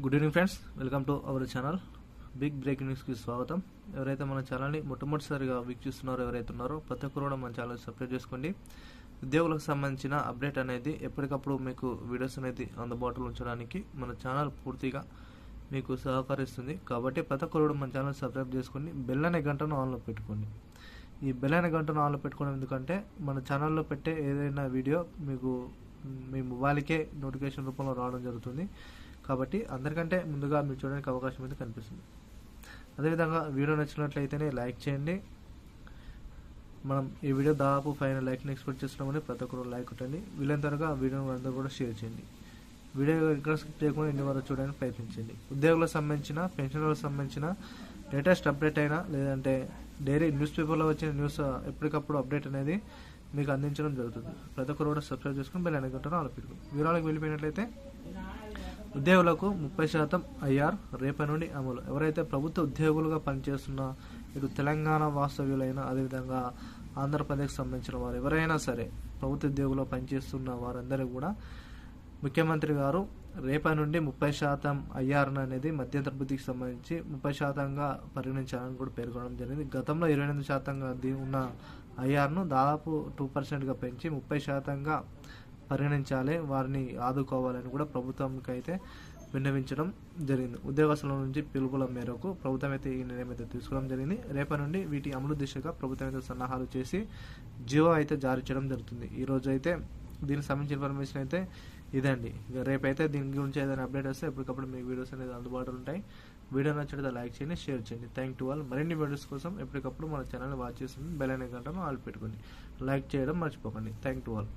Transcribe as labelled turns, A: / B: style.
A: Good evening friends, welcome to our channel. Big breaking న్యూస్కి స్వాగతం. ఎవరైతే మన ఛానల్ని మొట్టమొదటిసారిగా వీక్షిస్తున్నారో ఎవరైతే ఉన్నారో ప్రతి ఒక్కరు కూడా మన ఛానల్ సబ్స్క్రైబ్ చేసుకోండి. ఉద్యోగులకు సంబంధించిన అప్డేట్ అనేది ఎప్పటికప్పుడు మీకు వీడియోస్ అనేది అందుబాటులో ఉంచడానికి మన ఛానల్ పూర్తిగా మీకు సహకరిస్తుంది. కాబట్టి ప్రతి ఒక్కరు కూడా మన ఛానల్ సబ్స్క్రైబ్ చేసుకోండి. బెల్ అనే గంటను ఆన్లో పెట్టుకోండి. ఈ బెల్ అనే గంటను ఆన్లో పెట్టుకోవడం ఎందుకంటే మన ఛానల్లో పెట్టే ఏదైనా వీడియో మీకు మీ మొబైల్కే నోటిఫికేషన్ రూపంలో రావడం జరుగుతుంది. కాబట్టి అందరికంటే ముందుగా మీరు చూడడానికి అవకాశం అయితే కనిపిస్తుంది. అదేవిధంగా వీడియో నచ్చినట్లయితేనే లైక్ చేయండి. మనం ఈ వీడియో దాదాపు 500 లైక్ని ఎక్స్పెక్ట్ చేస్తున్నామని ప్రతి ఒక్కరు లైక్ కొట్టండి. వీలైనంతగా వీడియోని అందరూ కూడా షేర్ చేయండి. వీడియో ఇక్కడ స్కిప్ చేయకుండా ఇన్ని వరకు చూడడానికి ప్రయత్నించండి. ఉద్యోగులకు సంబంధించిన పెన్షన్లకు సంబంధించిన లేటెస్ట్ అప్డేట్ అయినా లేదంటే డైలీ న్యూస్ పేపర్లో వచ్చిన న్యూస్ ఎప్పటికప్పుడు అప్డేట్ అనేది మీకు అందించడం జరుగుతుంది. ప్రతి ఒక్కరు కూడా సబ్స్క్రైబ్ చేసుకుని బెల్ ఐకాన్ గంటను ఆన్ పెట్టుకోండి. వివరాలకు వెళ్ళిపోయినట్లయితే ఉద్యోగులకు 30% ఐఆర్ రేపటి నుండి అమలు. ఎవరైతే ప్రభుత్వ ఉద్యోగులుగా పనిచేస్తున్న ఇటు తెలంగాణ వాస్తవ్యులైన అదేవిధంగా ఆంధ్రప్రదేశ్కి సంబంధించిన వారు ఎవరైనా సరే ప్రభుత్వ ఉద్యోగుల్లో పనిచేస్తున్న వారందరూ కూడా ముఖ్యమంత్రి గారు రేపటి నుండి 30% ఐఆర్ అనేది మధ్యంతర వృద్ధికి సంబంధించి 30%గా పరిగణించాలని కూడా పేర్కొనడం జరిగింది. గతంలో 28% ఉన్న ఐఆర్ను దాదాపు 2%గా పెంచి 30%గా పరిగణించాలి, వారిని ఆదుకోవాలని కూడా ప్రభుత్వంకి అయితే విన్నవించడం జరిగింది. ఉద్యోగస్తుల నుంచి పిలుపుల మేరకు ప్రభుత్వం అయితే ఈ నిర్ణయం అయితే తీసుకోవడం జరిగింది. రేపటి నుండి వీటి అమలు దిశగా ప్రభుత్వం అయితే సన్నాహాలు చేసి జీవో అయితే జారీ చేయడం జరుగుతుంది. ఈరోజు అయితే దీనికి సంబంధించిన ఇన్ఫర్మేషన్ అయితే ఇదండి. ఇక రేపైతే దీని గురించి ఏదైనా అప్డేట్ వస్తే ఎప్పటికప్పుడు మీకు వీడియోస్ అనేది అందుబాటులో ఉంటాయి. వీడియో నచ్చితే లైక్ చేయండి, షేర్ చేయండి. Thank you all. మరిన్ని వీడియోస్ కోసం ఎప్పటికప్పుడు మన ఛానల్ వాచ్ చేస్తుంది బెల్ ఐకాన్ గంటను ఆల్ పెట్టుకోండి. లైక్ చేయడం మర్చిపోకండి. Thank you all.